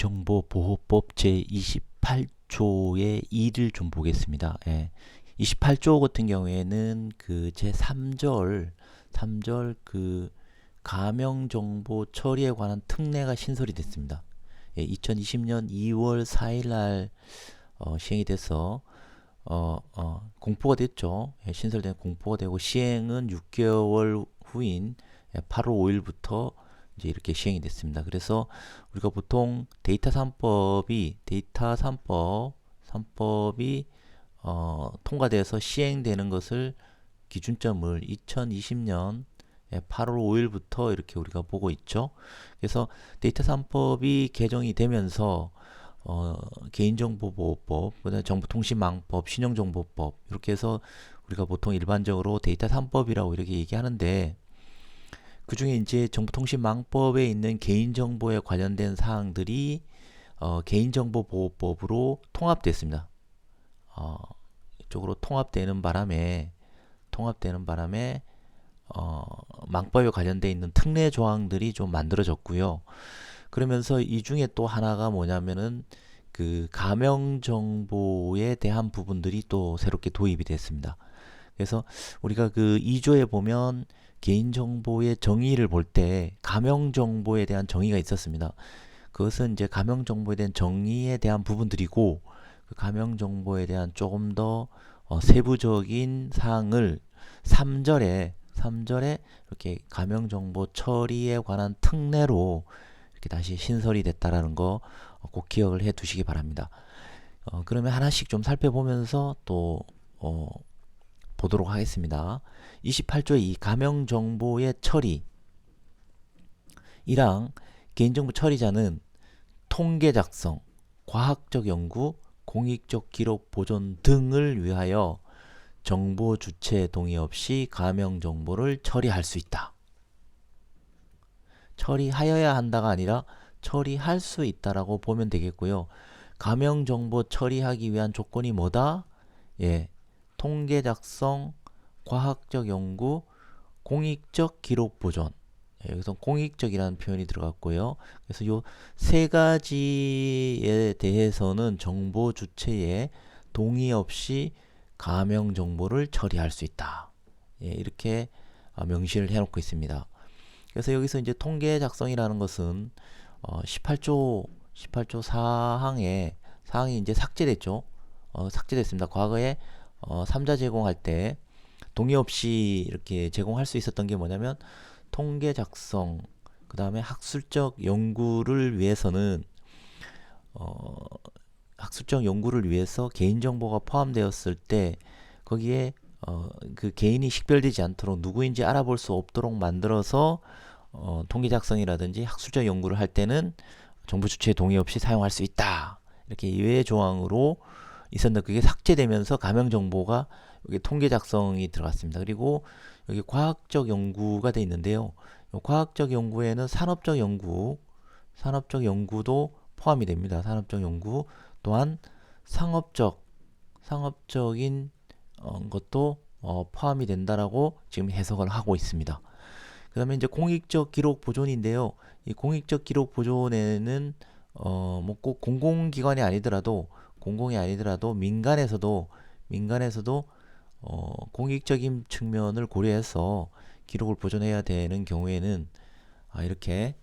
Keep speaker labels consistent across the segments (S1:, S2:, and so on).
S1: 개인정보보호법 제28조의 2를 좀 보겠습니다. 28조 같은 경우에는 그 제3절, 3절 그 가명정보 처리에 관한 특례가 신설이 됐습니다. 2020년 2월 4일 날 시행이 돼서 공포가 됐죠. 신설된 공포가 되고 시행은 6개월 후인 8월 5일부터 이제 이렇게 시행이 됐습니다. 그래서 우리가 보통 데이터 3법이 통과돼서 시행되는 것을 기준점을 2020년 8월 5일부터 이렇게 우리가 보고 있죠. 그래서 데이터 3법이 개정이 되면서 개인정보보호법, 그다음에 정보통신망법, 신용정보법 이렇게 해서 우리가 보통 일반적으로 데이터 3법이라고 이렇게 얘기하는데 그 중에 이제 정보통신망법에 있는 개인정보에 관련된 사항들이 개인정보보호법으로 통합됐습니다. 이쪽으로 통합되는 바람에 망법에 관련돼 있는 특례 조항들이 좀 만들어졌고요. 그러면서 이 중에 또 하나가 뭐냐면은 그 가명정보에 대한 부분들이 또 새롭게 도입이 됐습니다. 그래서 우리가 그 2조에 보면 개인정보의 정의를 볼 때 가명정보에 대한 정의가 있었습니다. 그것은 이제 가명정보에 대한 정의에 대한 부분들이고 그 가명정보에 대한 조금 더 세부적인 사항을 3절에 이렇게 가명정보 처리에 관한 특례로 이렇게 다시 신설이 됐다라는 거 꼭 기억을 해 두시기 바랍니다. 그러면 하나씩 좀 살펴보면서 또 보도록 하겠습니다. 28조의 이 가명정보의 처리 1항 개인정보 처리자는 통계 작성, 과학적 연구, 공익적 기록 보존 등을 위하여 정보 주체 동의 없이 가명 정보를 처리할 수 있다. 처리하여야 한다가 아니라 처리할 수 있다라고 보면 되겠고요. 가명 정보 처리하기 위한 조건이 뭐다? 통계 작성, 과학적 연구, 공익적 기록 보존. 여기서 공익적이라는 표현이 들어갔고요. 그래서 요 세 가지에 대해서는 정보 주체의 동의 없이 가명 정보를 처리할 수 있다. 이렇게 명시를 해놓고 있습니다. 그래서 여기서 이제 통계 작성이라는 것은 18조 사항이 이제 삭제됐죠. 삭제됐습니다. 과거에 3자 제공할 때 동의 없이 이렇게 제공할 수 있었던 게 뭐냐면 통계 작성, 그 다음에 학술적 연구를 위해서는 학술적 연구를 위해서 개인정보가 포함되었을 때 거기에 그 개인이 식별되지 않도록 누구인지 알아볼 수 없도록 만들어서 통계 작성이라든지 학술적 연구를 할 때는 정부 주체의 동의 없이 사용할 수 있다. 이렇게 예외 조항으로 있었는데 그게 삭제되면서 가명 정보가 여기 통계 작성이 들어갔습니다. 그리고 여기 과학적 연구가 돼 있는데요. 과학적 연구에는 산업적 연구도 포함이 됩니다. 산업적 연구 또한 상업적인 것도 포함이 된다라고 지금 해석을 하고 있습니다. 그 다음에 이제 공익적 기록 보존인데요. 이 공익적 기록 보존에는 뭐 꼭 공공기관이 아니더라도 민간에서도 공익적인 측면을 고려해서 기록을 보존해야 되는 경우에는 이렇게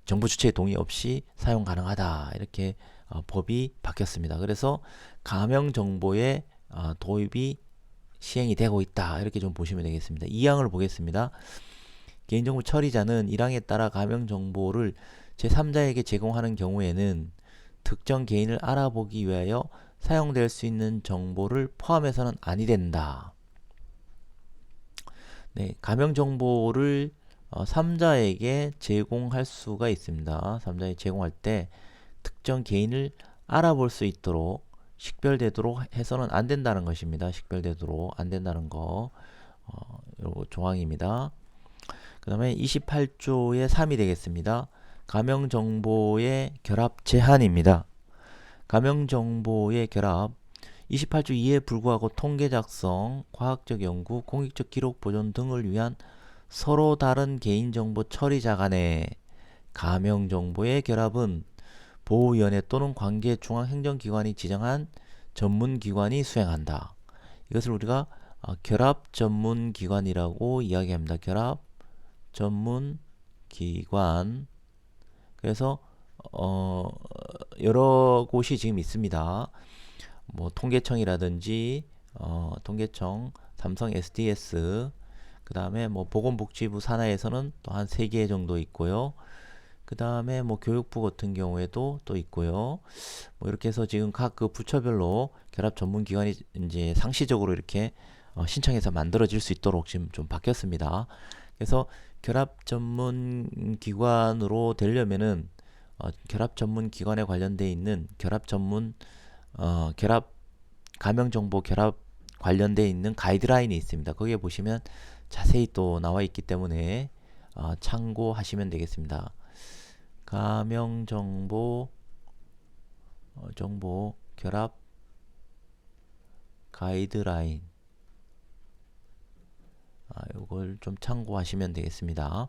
S1: 정부 주체의 동의 없이 사용 가능하다. 이렇게 법이 바뀌었습니다. 그래서 가명 정보의 도입이 시행이 되고 있다. 이렇게 좀 보시면 되겠습니다. 2항을 보겠습니다. 개인정보 처리자는 1항에 따라 가명 정보를 제3자에게 제공하는 경우에는 특정 개인을 알아보기 위하여 사용될 수 있는 정보를 포함해서는 아니 된다. 가명 정보를 3자에게 제공할 수가 있습니다. 3자에게 제공할 때 특정 개인을 알아볼 수 있도록 식별되도록 해서는 안 된다는 것입니다. 식별되도록 안 된다는 거 요 조항입니다. 그 다음에 28조의 3이 되겠습니다. 가명 정보의 결합 제한입니다. 가명 정보의 결합 28조 2에 불구하고 통계 작성, 과학적 연구, 공익적 기록 보존 등을 위한 서로 다른 개인정보 처리자 간의 가명 정보의 결합은 보호위원회 또는 관계 중앙행정기관이 지정한 전문기관이 수행한다. 이것을 우리가 결합 전문기관이라고 이야기합니다. 결합 전문기관. 그래서 여러 곳이 지금 있습니다. 뭐 통계청이라든지 통계청, 삼성 SDS, 그 다음에 뭐 보건복지부 산하에서는 또 한 3개 정도 있고요. 그 다음에 뭐 교육부 같은 경우에도 또 있고요. 뭐 이렇게 해서 지금 각 그 부처별로 결합 전문기관이 이제 상시적으로 이렇게 신청해서 만들어질 수 있도록 지금 좀 바뀌었습니다. 그래서 결합 전문기관으로 되려면은 결합 전문기관에 관련돼 있는 결합 전문 결합 가명정보 결합 관련돼 있는 가이드라인이 있습니다. 거기에 보시면 자세히 또 나와 있기 때문에 참고하시면 되겠습니다. 가명정보 정보 결합 가이드라인, 이걸 좀 참고하시면 되겠습니다.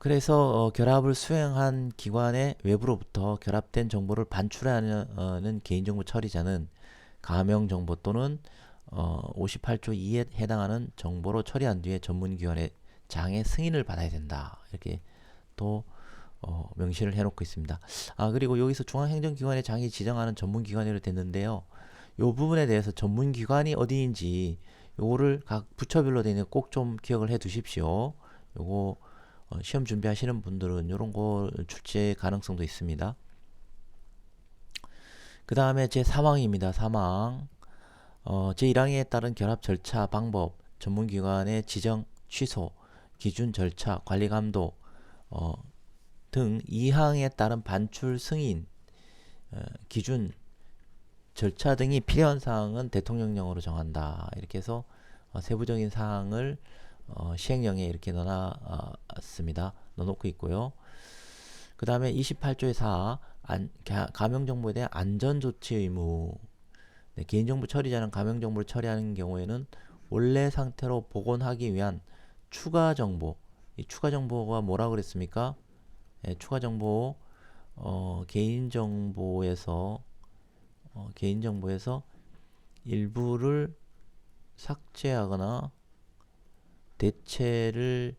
S1: 그래서 결합을 수행한 기관의 외부로부터 결합된 정보를 반출하는 개인정보 처리자는 가명정보 또는 58조 2에 해당하는 정보로 처리한 뒤에 전문기관의 장의 승인을 받아야 된다. 이렇게 또 명시를 해놓고 있습니다. 그리고 여기서 중앙행정기관의 장이 지정하는 전문기관으로 됐는데요. 이 부분에 대해서 전문기관이 어디인지 요거를 각 부처별로 되는 꼭 좀 기억을 해 두십시오. 요거 시험 준비하시는 분들은 요런 거 출제 가능성도 있습니다. 그 다음에 제3항입니다. 3항. 제1항에 따른 결합 절차, 방법, 전문기관의 지정, 취소, 기준, 절차, 관리 감독 등 2항에 따른 반출 승인, 기준, 절차 등이 필요한 사항은 대통령령으로 정한다. 이렇게 해서 세부적인 사항을 시행령에 이렇게 넣어놓고 있고요. 그 다음에 28조의 4 가명정보에 대한 안전조치 의무. 네, 개인정보 처리자는 가명정보를 처리하는 경우에는 원래 상태로 복원하기 위한 추가정보, 이 추가정보가 뭐라고 그랬습니까? 네, 추가정보 개인정보에서 일부를 삭제하거나 대체를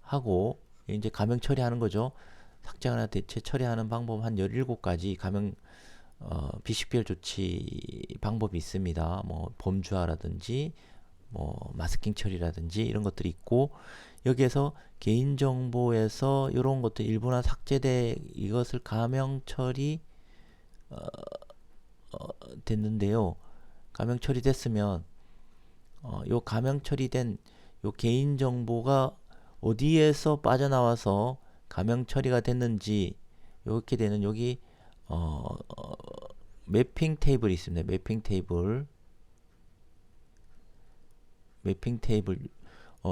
S1: 하고 이제 가명 처리하는 거죠. 삭제하거나 대체 처리하는 방법 한 17가지 가명 비식별 조치 방법이 있습니다. 뭐 범주화라든지 뭐 마스킹 처리라든지 이런 것들이 있고, 여기에서 개인정보에서 이런 것도 일부나 삭제돼 이것을 가명 처리 됐는데요. 가명 처리됐으면 요 가명 처리된 요 개인정보가 어디에서 빠져나와서 가명 처리가 됐는지 이렇게 되는 여기 매핑 테이블이 있습니다. 매핑 테이블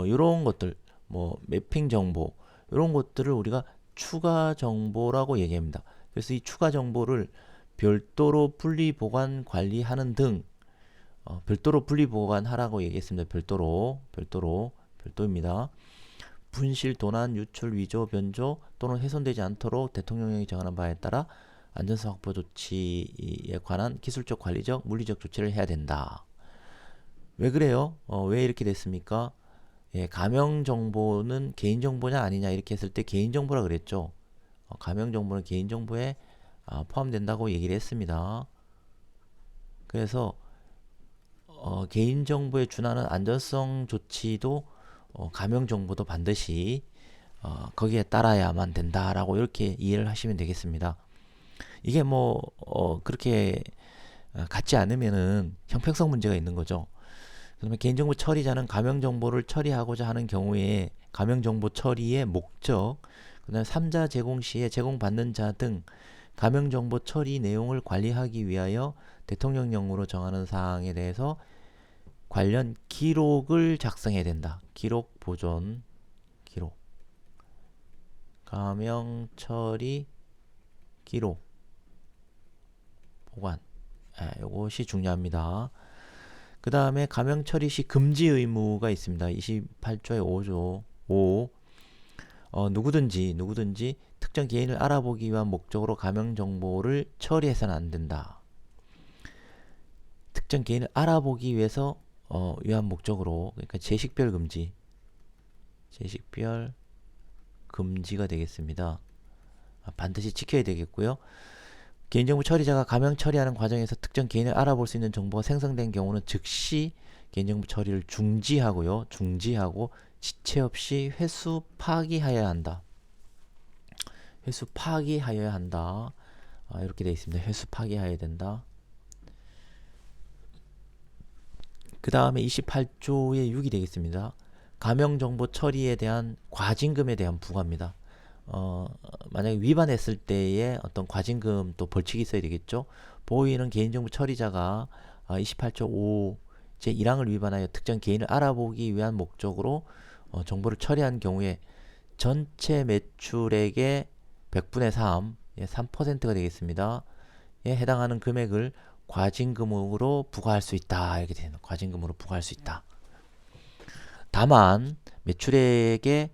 S1: 이런 것들, 뭐 매핑 정보 이런 것들을 우리가 추가 정보라고 얘기합니다. 그래서 이 추가 정보를 별도로 분리 보관 관리하는 등 별도로 분리 보관하라고 얘기했습니다. 별도입니다. 분실, 도난, 유출, 위조, 변조 또는 훼손되지 않도록 대통령령이 정하는 바에 따라 안전성 확보 조치에 관한 기술적, 관리적, 물리적 조치를 해야 된다. 왜 그래요? 왜 이렇게 됐습니까? 예, 가명 정보는 개인 정보냐 아니냐 이렇게 했을 때 개인 정보라 그랬죠. 가명 정보는 개인 정보에 포함된다고 얘기를 했습니다. 그래서 개인 정보에 준하는 안전성 조치도 가명 정보도 반드시 거기에 따라야만 된다라고 이렇게 이해를 하시면 되겠습니다. 이게 뭐 그렇게 같지 않으면은 형평성 문제가 있는 거죠. 그러면 개인정보 처리자는 가명정보를 처리하고자 하는 경우에 가명정보 처리의 목적, 그 다음에 3자 제공 시에 제공받는 자 등 가명정보 처리 내용을 관리하기 위하여 대통령령으로 정하는 사항에 대해서 관련 기록을 작성해야 된다. 기록 보존, 기록. 가명 처리 기록 보관. 이것이 중요합니다. 그 다음에 가명 처리 시 금지 의무가 있습니다. 28조의 5조 5. 누구든지 특정 개인을 알아보기 위한 목적으로 가명 정보를 처리해서는 안 된다. 특정 개인을 알아보기 위해서 위한 목적으로, 그러니까 제식별 금지가 되겠습니다. 반드시 지켜야 되겠고요. 개인정보 처리자가 가명 처리하는 과정에서 특정 개인을 알아볼 수 있는 정보가 생성된 경우는 즉시 개인정보 처리를 중지하고 지체 없이 회수 파기하여야 한다. 이렇게 되어 있습니다. 회수 파기하여야 된다. 그 다음에 28조의 6이 되겠습니다. 가명정보 처리에 대한 과징금에 대한 부과입니다. 만약에 위반했을 때의 어떤 과징금 또 벌칙이 있어야 되겠죠. 보호인은 개인정보 처리자가 28조 5 제1항을 위반하여 특정 개인을 알아보기 위한 목적으로 정보를 처리한 경우에 전체 매출액의 100분의 3, 3%가 되겠습니다. 해당하는 금액을 과징금으로 부과할 수 있다. 이렇게 되는 과징금으로 부과할 수 있다. 다만 매출액이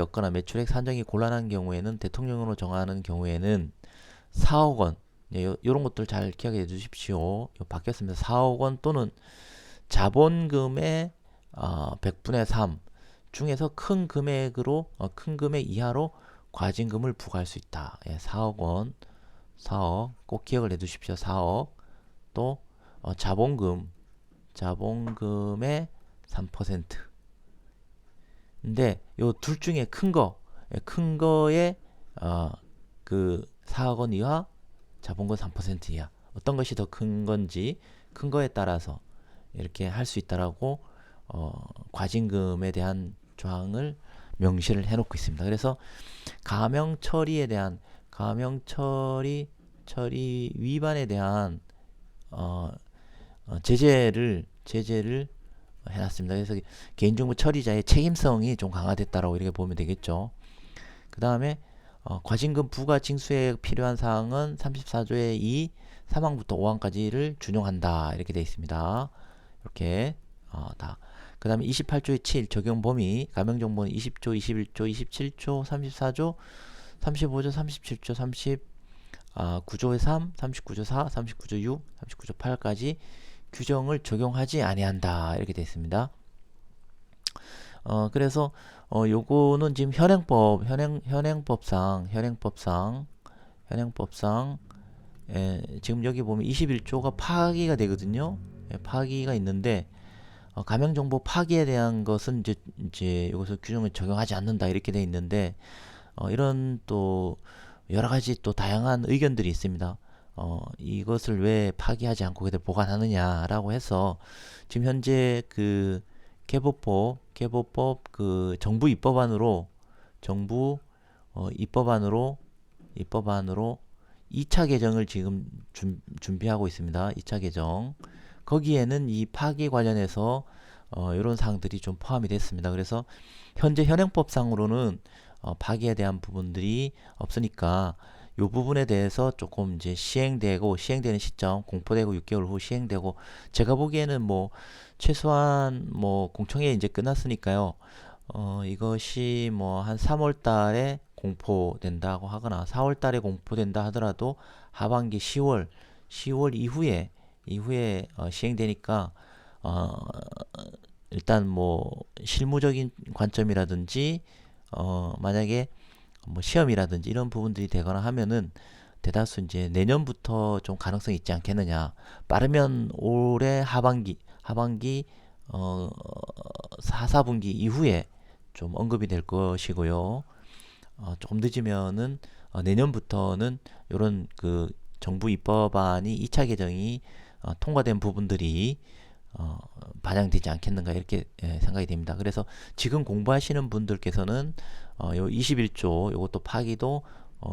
S1: 없거나 매출액 산정이 곤란한 경우에는 대통령으로 정하는 경우에는 4억 원 이런 것들 잘 기억해 주십시오. 바뀌었습니다. 4억 원 또는 자본금의 100분의 3 중에서 큰 금액 이하로 과징금을 부과할 수 있다. 4억 원, 4억 꼭 기억을 해 두십시오. 4억 또 자본금의 3%. 근데 요 둘 중에 큰 거에 그 4억 원 이하, 자본금 3% 이하 어떤 것이 더 큰 건지 큰 거에 따라서 이렇게 할 수 있다라고 과징금에 대한 조항을 명시를 해놓고 있습니다. 그래서 가명 처리 위반에 대한 제재를 해놨습니다. 그래서 개인정보 처리자의 책임성이 좀 강화됐다라고 이렇게 보면 되겠죠. 그 다음에 과징금 부과 징수에 필요한 사항은 34조의 2 3항부터 5항까지를 준용한다 이렇게 되어 있습니다. 이렇게 그 다음에 28조의 7 적용 범위 가명정보는 20조, 21조, 27조, 34조, 35조, 37조, 39조의 3, 39조 4, 39조 6, 39조 8까지 규정을 적용하지 아니한다 이렇게 되어 있습니다. 그래서 요거는 지금 현행법상 지금 여기 보면 21조가 파기가 되거든요. 파기가 있는데 가명정보 파기에 대한 것은 이제 여기서 규정을 적용하지 않는다 이렇게 돼 있는데 이런 또 여러 가지 또 다양한 의견들이 있습니다. 이것을 왜 파기하지 않고 그대로 보관하느냐라고 해서 지금 현재 그 개보법 그 정부 입법안으로 2차 개정을 지금 준비하고 있습니다. 2차 개정. 거기에는 이 파기 관련해서 이런 사항들이 좀 포함이 됐습니다. 그래서 현재 현행법상으로는 파기에 대한 부분들이 없으니까 이 부분에 대해서 조금 이제 시행되는 시점 공포되고 6개월 후 시행되고 제가 보기에는 뭐 최소한 뭐 공청회 이제 끝났으니까요. 이것이 뭐 한 3월 달에 공포된다고 하거나 4월 달에 공포된다 하더라도 하반기 10월 이후에 시행되니까 일단 뭐 실무적인 관점이라든지 만약에 뭐 시험이라든지 이런 부분들이 되거나 하면은 대다수 이제 내년부터 좀 가능성이 있지 않겠느냐. 빠르면 올해 하반기 4, 4분기 이후에 좀 언급이 될 것이고요. 조금 늦으면은 내년부터는 이런 그 정부 입법안이 2차 개정이 통과된 부분들이 반영되지 않겠는가 이렇게 생각이 됩니다. 그래서 지금 공부하시는 분들께서는 요 21조 요것도 파기도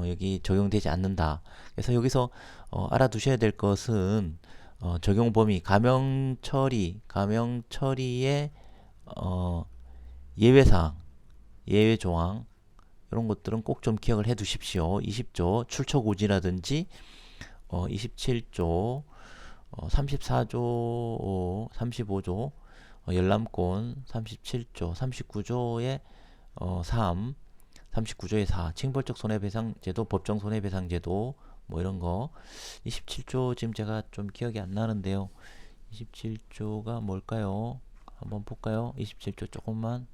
S1: 여기 적용되지 않는다. 그래서 여기서 알아두셔야 될 것은 적용 범위 가명 처리의 예외사항 예외 조항 이런 것들은 꼭 좀 기억을 해 두십시오. 20조 출처고지라든지 27조 34조 35조 열람권 37조 39조의 3 39조의 4 징벌적 손해배상제도, 법정 손해배상제도 뭐 이런 거. 27조 지금 제가 좀 기억이 안 나는데요. 27조가 뭘까요? 한번 볼까요? 27조 조금만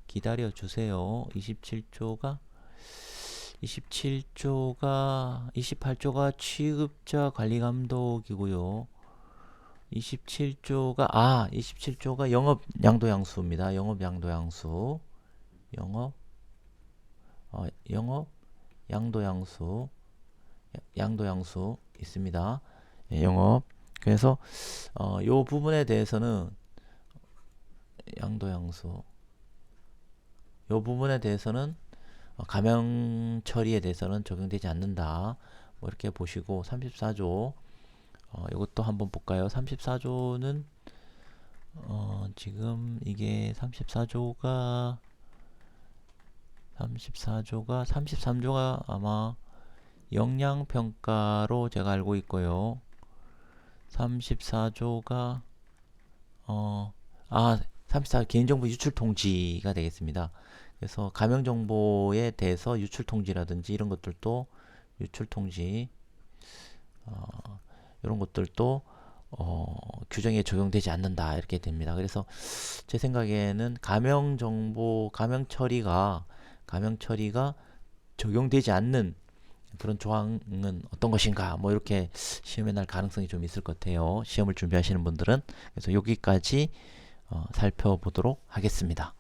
S1: 기다려 주세요. 28조가 취급자 관리 감독이고요. 27조가 영업 양도양수입니다. 영업 양도양수. 영업 양도양수 있습니다. 예, 영업. 그래서 요 부분에 대해서는 양도양수. 요 부분에 대해서는 감형 처리에 대해서는 적용되지 않는다. 뭐 이렇게 보시고 34조 이것도 한번 볼까요? 34조는 지금 이게 33조가 아마 역량평가로 제가 알고 있고요. 34조가 34 개인정보 유출 통지가 되겠습니다. 그래서 가명정보에 대해서 유출 통지라든지 이런 것들도 유출 통지 이런 것들도 규정에 적용되지 않는다 이렇게 됩니다. 그래서 제 생각에는 가명 처리가 적용되지 않는 그런 조항은 어떤 것인가 뭐 이렇게 시험에 날 가능성이 좀 있을 것 같아요. 시험을 준비하시는 분들은. 그래서 여기까지 살펴보도록 하겠습니다.